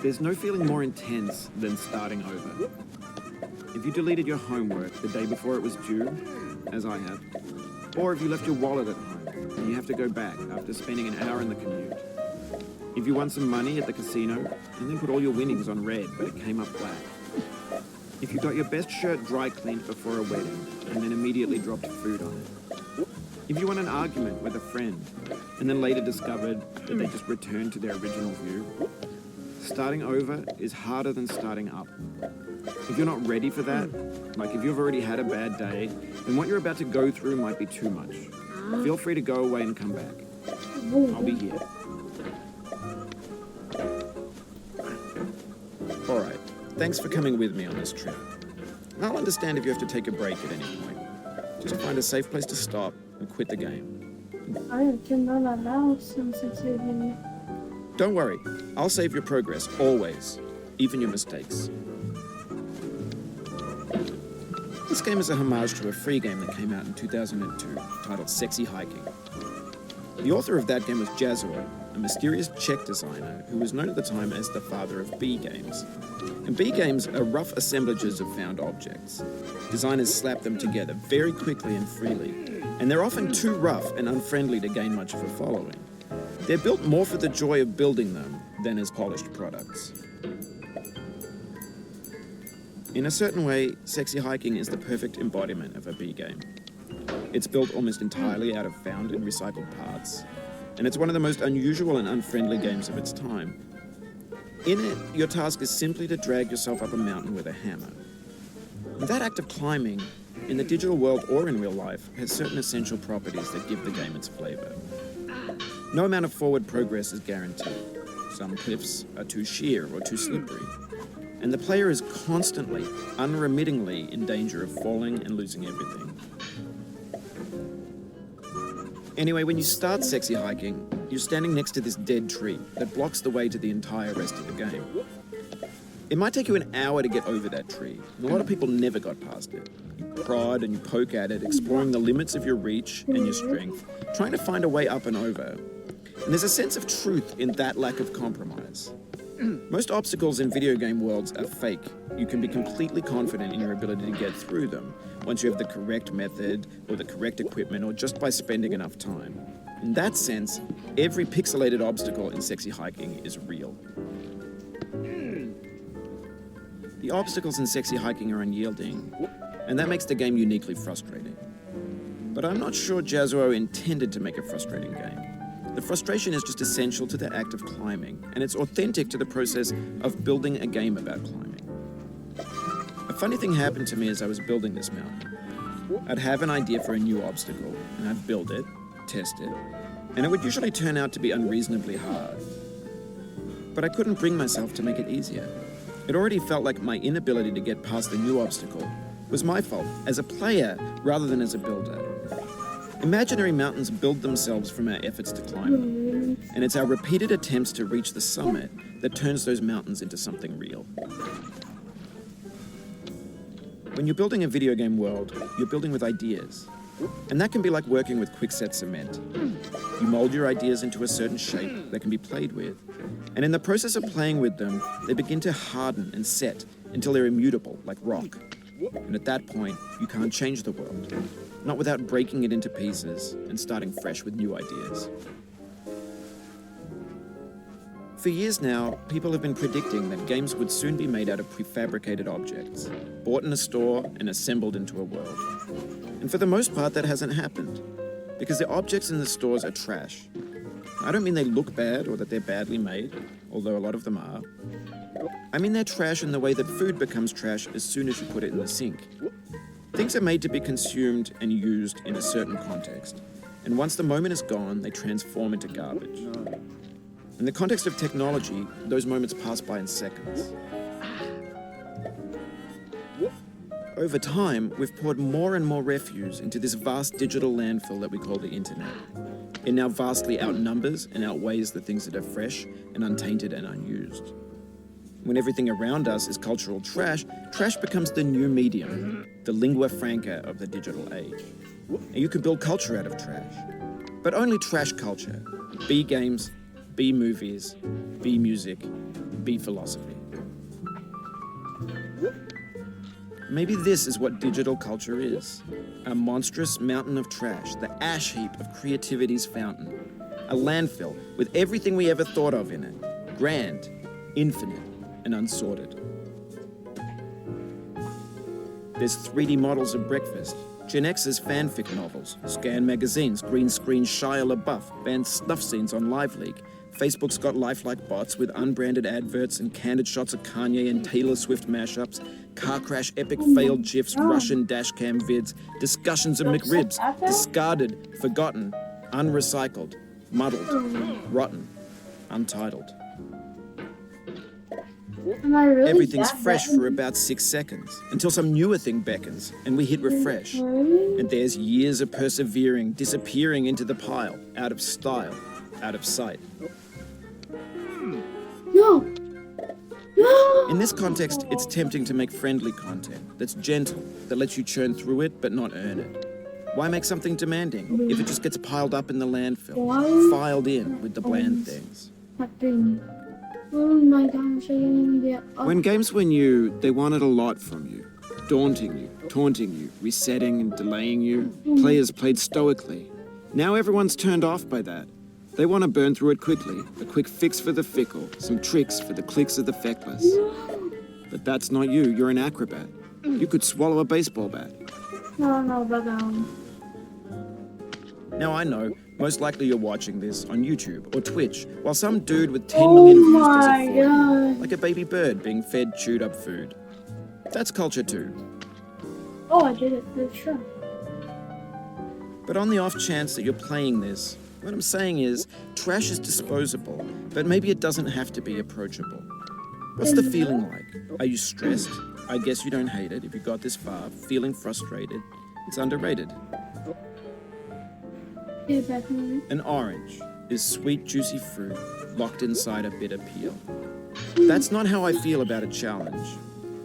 There's no feeling more intense than starting over. If you deleted your homework the day before it was due, as I have, or if you left your wallet at home and you have to go back after spending an hour in the commute. If you won some money at the casino and then put all your winnings on red but it came up black. If you got your best shirt dry cleaned before a wedding and then immediately dropped food on it. If you won an argument with a friend and then later discovered that they just returned to their original view. Starting over is harder than starting up. If you're not ready for that, like if you've already had a bad day, then what you're about to go through might be too much. Feel free to go away and come back. I'll be here. Alright, thanks for coming with me on this trip. I'll understand if you have to take a break at any point. Just find a safe place to stop and quit the game. Don't worry, I'll save your progress, always, even your mistakes. This game is a homage to a free game that came out in 2002, titled Sexy Hiking. The author of that game was Jazuo, a mysterious Czech designer who was known at the time as the father of B games. And B games are rough assemblages of found objects. Designers slap them together very quickly and freely, and they're often too rough and unfriendly to gain much of a following. They're built more for the joy of building them than as polished products. In a certain way, Sexy Hiking is the perfect embodiment of a B game. It's built almost entirely out of found and recycled parts, and it's one of the most unusual and unfriendly games of its time. In it, your task is simply to drag yourself up a mountain with a hammer. And that act of climbing, in the digital world or in real life, has certain essential properties that give the game its flavor. No amount of forward progress is guaranteed. Some cliffs are too sheer or too slippery. And the player is constantly, unremittingly in danger of falling and losing everything. Anyway, when you start Sexy Hiking, you're standing next to this dead tree that blocks the way to the entire rest of the game. It might take you an hour to get over that tree, and a lot of people never got past it. You prod and you poke at it, exploring the limits of your reach and your strength, trying to find a way up and over. And there's a sense of truth in that lack of compromise. Most obstacles in video game worlds are fake. You can be completely confident in your ability to get through them once you have the correct method or the correct equipment or just by spending enough time. In that sense, every pixelated obstacle in Sexy Hiking is real. The obstacles in Sexy Hiking are unyielding, and that makes the game uniquely frustrating. But I'm not sure Jazuo intended to make a frustrating game. The frustration is just essential to the act of climbing, and it's authentic to the process of building a game about climbing. A funny thing happened to me as I was building this mountain. I'd have an idea for a new obstacle, and I'd build it, test it, and it would usually turn out to be unreasonably hard. But I couldn't bring myself to make it easier. It already felt like my inability to get past the new obstacle was my fault as a player rather than as a builder. Imaginary mountains build themselves from our efforts to climb them, and it's our repeated attempts to reach the summit that turns those mountains into something real. When you're building a video game world, you're building with ideas, and that can be like working with quickset cement. You mold your ideas into a certain shape that can be played with, and in the process of playing with them, they begin to harden and set until they're immutable, like rock. And at that point, you can't change the world. Not without breaking it into pieces and starting fresh with new ideas. For years now, people have been predicting that games would soon be made out of prefabricated objects, bought in a store and assembled into a world. And for the most part, that hasn't happened, because the objects in the stores are trash. I don't mean they look bad or that they're badly made, although a lot of them are. I mean they're trash in the way that food becomes trash as soon as you put it in the sink. Things are made to be consumed and used in a certain context, and once the moment is gone, they transform into garbage. In the context of technology, those moments pass by in seconds. Over time, we've poured more and more refuse into this vast digital landfill that we call the internet. It now vastly outnumbers and outweighs the things that are fresh and untainted and unused. When everything around us is cultural trash, trash becomes the new medium, the lingua franca of the digital age. And you can build culture out of trash, but only trash culture. Be games, be movies, be music, be philosophy. Maybe this is what digital culture is. A monstrous mountain of trash, the ash heap of creativity's fountain. A landfill with everything we ever thought of in it. Grand, infinite, and unsorted. There's 3D models of breakfast, Gen X's fanfic novels, scan magazines, green screen Shia LaBeouf, banned snuff scenes on LiveLeak. Facebook's got lifelike bots with unbranded adverts and candid shots of Kanye and Taylor Swift mashups, car crash epic failed GIFs, Russian dashcam vids, discussions of McRibs, discarded, forgotten, unrecycled, muddled, rotten, untitled. Everything's fresh for about 6 seconds, until some newer thing beckons, and we hit refresh. And there's years of persevering, disappearing into the pile, out of style, out of sight. No! No! In this context, it's tempting to make friendly content that's gentle, that lets you churn through it but not earn it. Why make something demanding if it just gets piled up in the landfill, filed in with the bland things? Oh my gosh, I didn't get up. When games were new, they wanted a lot from you. Daunting you, taunting you, resetting and delaying you. Players played stoically. Now everyone's turned off by that. They want to burn through it quickly, a quick fix for the fickle, some tricks for the clicks of the feckless. But that's not you, you're an acrobat. You could swallow a baseball bat. No, but Now I know, most likely you're watching this on YouTube or Twitch, while some dude with 10 million views does it for you, like a baby bird being fed chewed up food. That's culture too. Oh, I did it, for sure. But on the off chance that you're playing this, what I'm saying is, trash is disposable, but maybe it doesn't have to be approachable. What's the feeling like? Are you stressed? I guess you don't hate it if you got this far. Feeling frustrated? It's underrated. Yeah, definitely. An orange is sweet, juicy fruit locked inside a bitter peel. That's not how I feel about a challenge.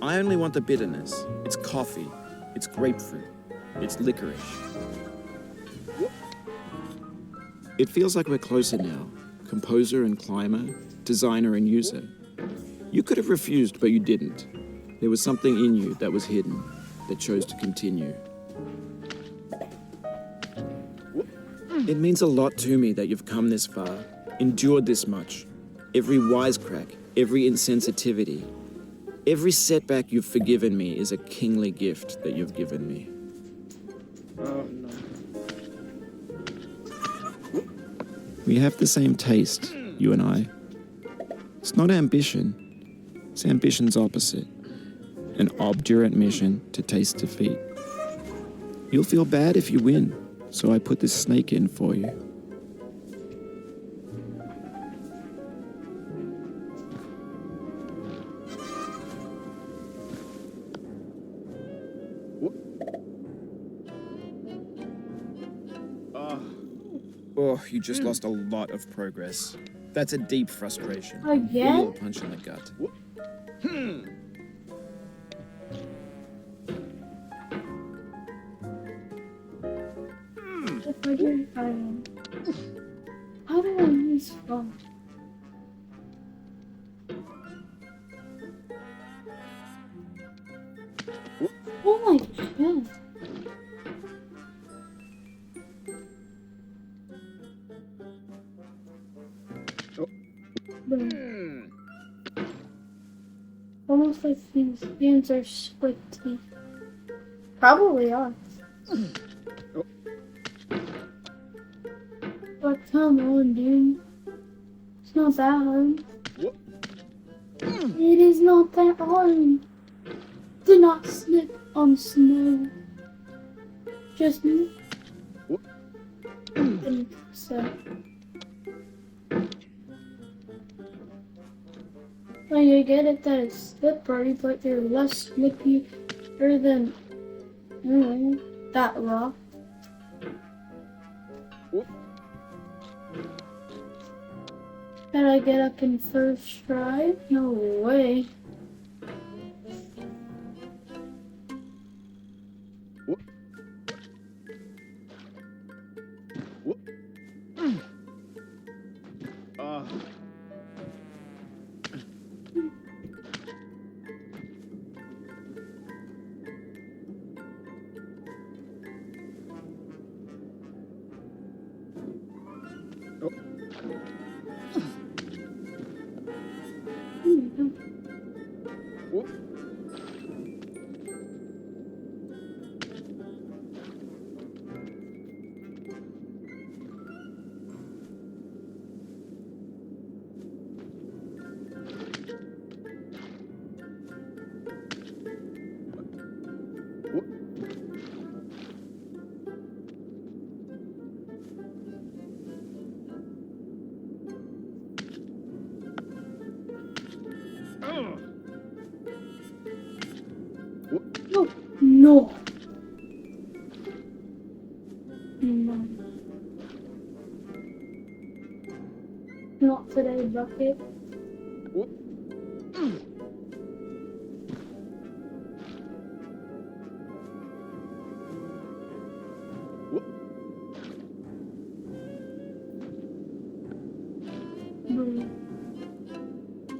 I only want the bitterness. It's coffee. It's grapefruit. It's licorice. It feels like we're closer now, composer and climber, designer and user. You could have refused, but you didn't. There was something in you that was hidden, that chose to continue. It means a lot to me that you've come this far, endured this much. Every wisecrack, every insensitivity, every setback you've forgiven me is a kingly gift that you've given me. Oh, no. We have the same taste, you and I. It's not ambition. It's ambition's opposite. An obdurate mission to taste defeat. You'll feel bad if you win, so I put this snake in for you. Oh, you just lost a lot of progress. That's a deep frustration. Again? A real punch in the gut. How do I use phone? Oh my god. Almost like these hands are split teeth. Probably are. But come on, dude. It's not that hard. It is not that hard. Do not slip on snow. Just me. So. Well, you get it that it's slippery, but you're less slippier than that rock. Can I get up in first try? No way. Oh, no. No. Not today, bucket.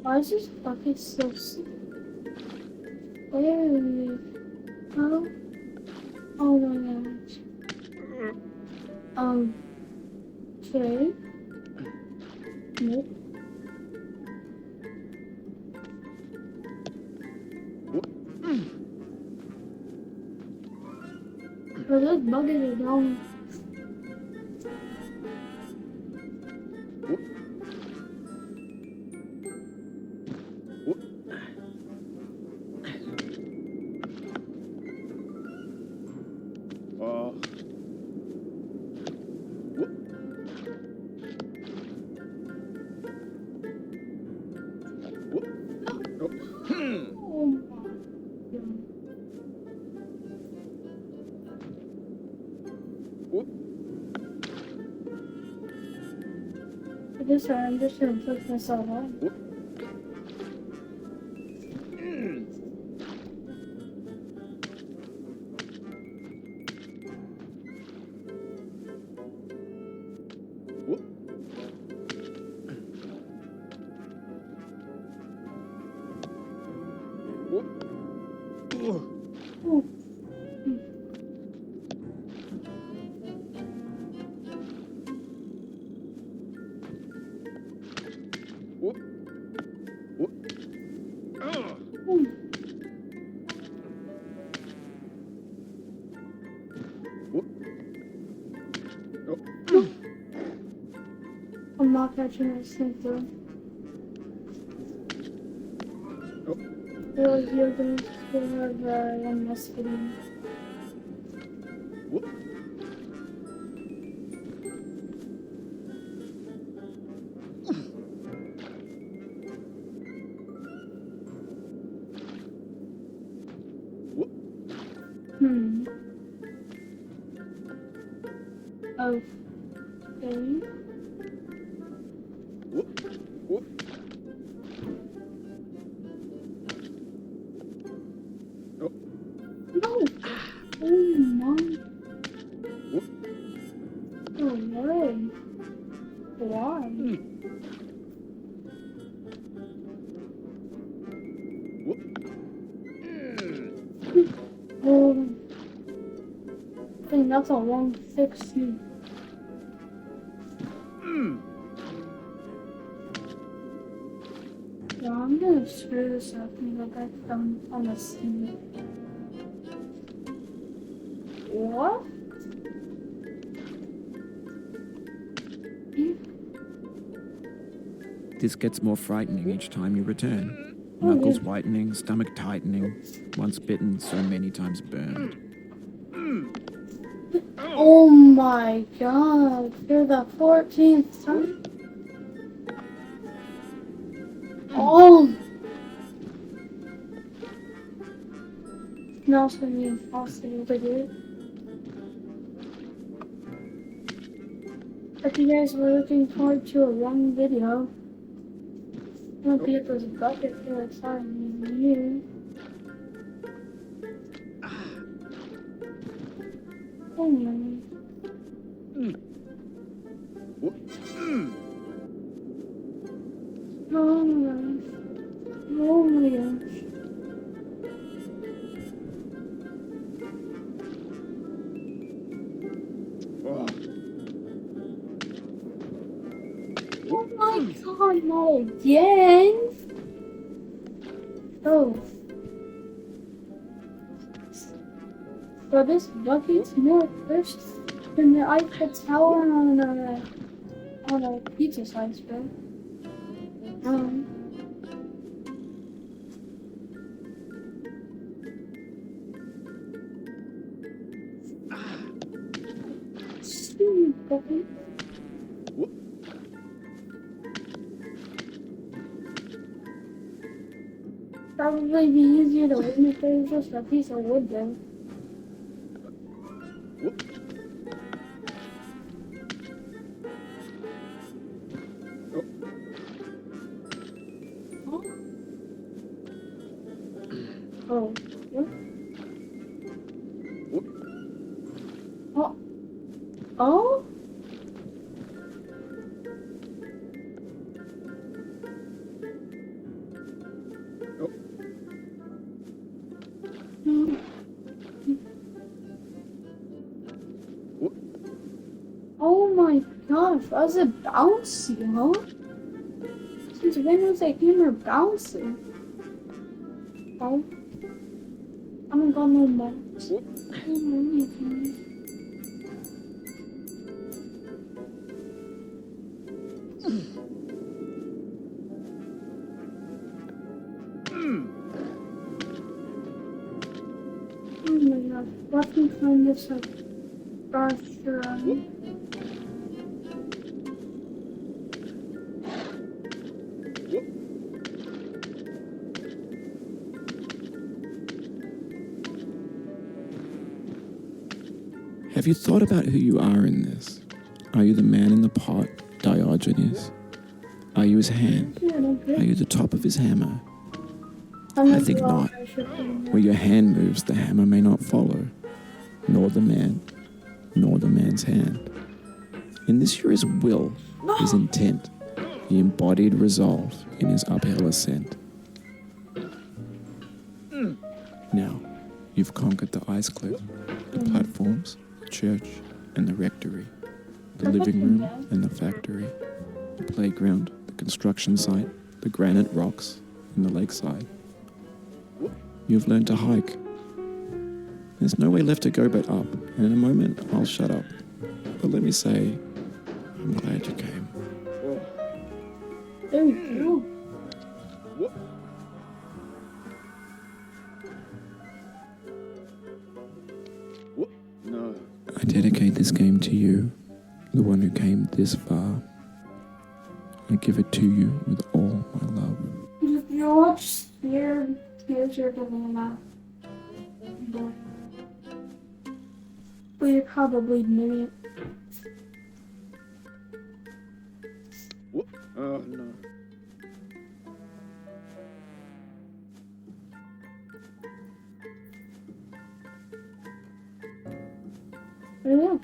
Why is this bucket so sick? Where are you? Oh? Oh my gosh. Okay. Nope. But this bucket is wrong. Oh my god. I'm just gonna push myself on. Oh. I'm not catching this thing though. You're going to have one less video. Okay. No! Oh my. Oh no. Why? I think that's a long fix. Yeah, I'm gonna screw this up and go back down on the scene. What? This gets more frightening each time you return. Knuckles whitening, stomach tightening, once bitten, so many times burned. Oh my god, you're the 14th time? Oh, Now it's gonna be impossible to do. If you guys were looking forward to a long video, I'm gonna get those buckets here starting here. Oh my. Oh my. Oh my gosh. Oh my god, not again! Oh. Bro, this bucket's more cursed than the Eiffel Tower on a pizza slice, bro. Bucket. Probably be easier to win if there was just a piece of wood there. Oh, what? Oh, oh? Hmm. Oh my gosh, was it bouncy, huh? Since when was that camera bouncy? Oh, I haven't got no bounce. Oh my gosh, let me find this up. Have you thought about who you are in this? Are you the man in the pot, Diogenes? Are you his hand? Are you the top of his hammer? I think not. Where your hand moves, the hammer may not follow, nor the man, nor the man's hand. In this you're his will, his intent, the embodied resolve in his uphill ascent. Now, you've conquered the ice cliff, the platforms, the church, and the rectory, the living room and the factory, the playground, the construction site, the granite rocks, and the lakeside. You've learned to hike. There's no way left to go but up, and in a moment I'll shut up. But let me say, I'm glad you came. There you go. No. I dedicate this game to you, the one who came this far. I give it to you with all my love. You're much scared. You're giving that. But you probably knew it. Oh no. I don't know.